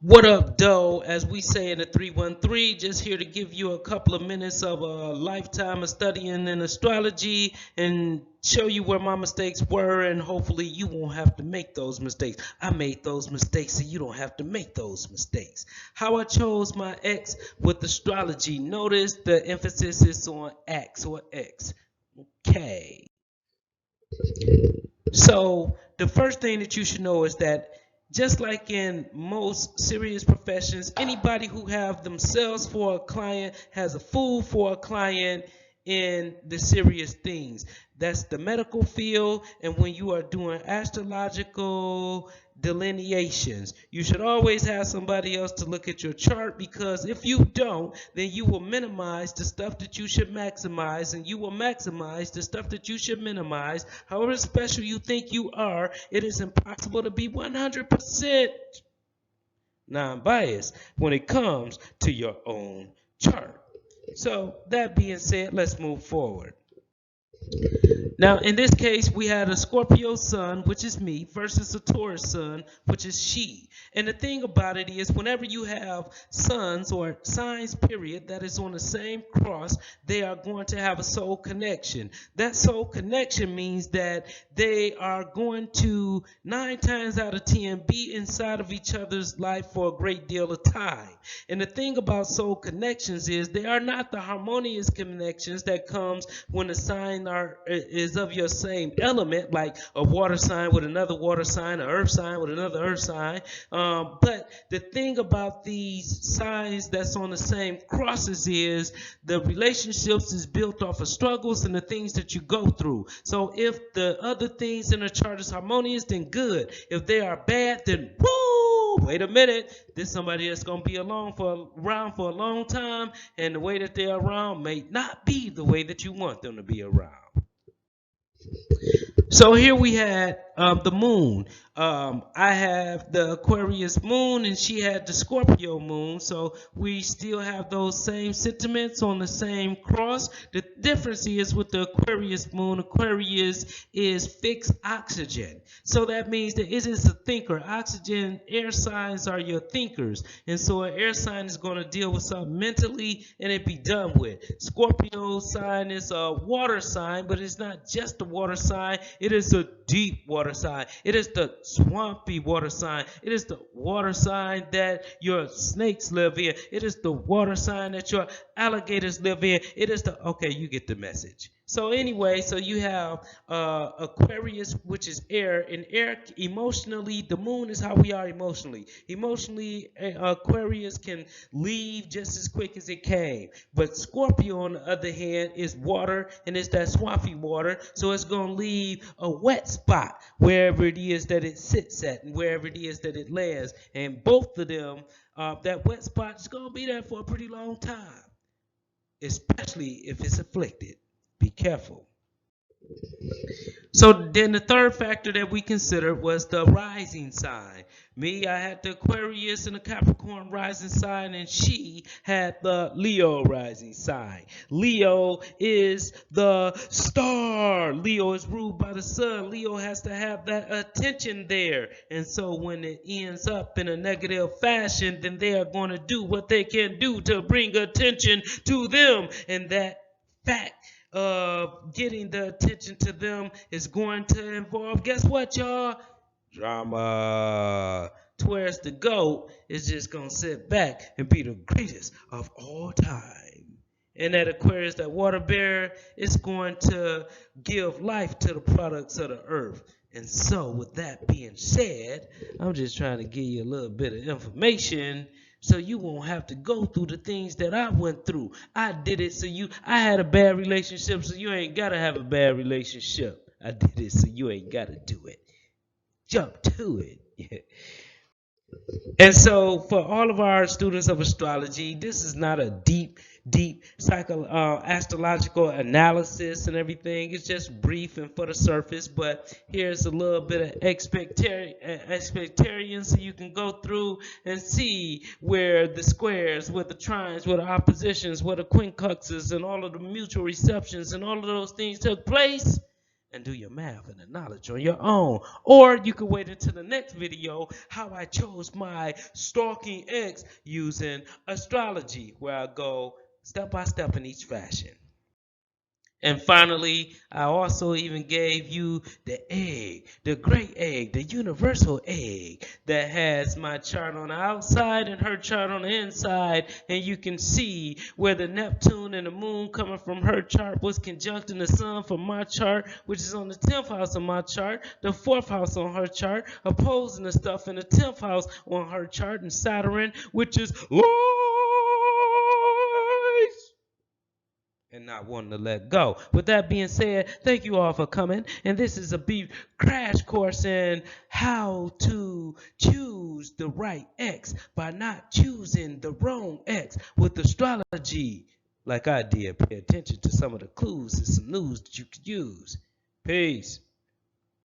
What up, doe? As we say in the 313, just here to give you a couple of minutes of a lifetime of studying in astrology and show you where my mistakes were, and hopefully you won't have to make those mistakes. I made those mistakes so you don't have to make those mistakes. How I chose my X with astrology. Notice the emphasis is on X or X. Okay. So the first thing that you should know is that just like in most serious professions, anybody who have themselves for a client has a fool for a client in the serious things. That's the medical field, and when you are doing astrological delineations, you should always have somebody else to look at your chart, because if you don't, then you will minimize the stuff that you should maximize, and you will maximize the stuff that you should minimize. However special you think you are, it is impossible to be 100% non-biased when it comes to your own chart. So that being said, let's move forward. Now, in this case, we had a Scorpio sun, which is me, versus a Taurus sun, which is she. And the thing about it is, whenever you have suns or signs, period, that is on the same cross, they are going to have a soul connection. That soul connection means that they are going to, 9 times out of 10, be inside of each other's life for a great deal of time. And the thing about soul connections is they are not the harmonious connections that comes when the sign is of your same element, like a water sign with another water sign, an earth sign with another earth sign. But the thing about these signs that's on the same crosses is the relationships is built off of struggles and the things that you go through. So if the other things in the chart is harmonious, then good. If they are bad, then woo! Wait a minute. This is somebody that's going to be around for a long time, and the way that they're around may not be the way that you want them to be around. So here we had the moon. I have the Aquarius moon, and she had the Scorpio moon. So we still have those same sentiments on the same cross. The difference is with the Aquarius moon, Aquarius is fixed oxygen. So that means that it is a thinker. Oxygen, air signs are your thinkers. And so an air sign is going to deal with something mentally and it be done with. Scorpio sign is a water sign, but it's not just a water sign. It is a deep water sign. It is the swampy water sign. It is the water sign that your snakes live in. It is the water sign that your alligators live in. It is the, okay, you get the message. So anyway, so you have Aquarius, which is air, and air emotionally, the moon is how we are emotionally. Emotionally, Aquarius can leave just as quick as it came. But Scorpio, on the other hand, is water, and it's that swampy water, so it's going to leave a wet spot wherever it is that it sits at and wherever it is that it lands. And both of them, that wet spot is going to be there for a pretty long time, especially if it's afflicted. Be careful. So then the third factor that we considered was the rising sign. Me, I had the Aquarius and the Capricorn rising sign, and she had the Leo rising sign. Leo is the star. Leo is ruled by the sun. Leo has to have that attention there. And so when it ends up in a negative fashion, then they are going to do what they can do to bring attention to them. And that fact getting the attention to them is going to involve, guess what, y'all? Drama. To whereas the GOAT is just going to sit back and be the greatest of all time. And that Aquarius, that water bearer, is going to give life to the products of the earth. And so, with that being said, I'm just trying to give you a little bit of information so you won't have to go through the things that I went through. I did it I had a bad relationship, so you ain't got to have a bad relationship. I did it so you ain't got to do it. Jump to it. And so for all of our students of astrology, this is not a deep astrological analysis and everything. It's just brief and for the surface, but here's a little bit of expectation so you can go through and see where the squares, where the trines, where the oppositions, where the quincunxes and all of the mutual receptions and all of those things took place. and do your math and the knowledge on your own. Or you can wait until the next video how I chose my stalking ex using astrology, where I go step by step in each fashion. And finally, I also even gave you the egg, the great egg, the universal egg that has my chart on the outside and her chart on the inside. And you can see where the Neptune and the moon coming from her chart was conjuncting the sun from my chart, which is on the 10th house of my chart, the 4th house on her chart, opposing the stuff in the 10th house on her chart, and Saturn, which is lies and not wanting to let go. With that being said, thank you all for coming. And this is a brief crash course in how to choose the right X by not choosing the wrong X with astrology. Like I did, pay attention to some of the clues and some news that you could use. Peace.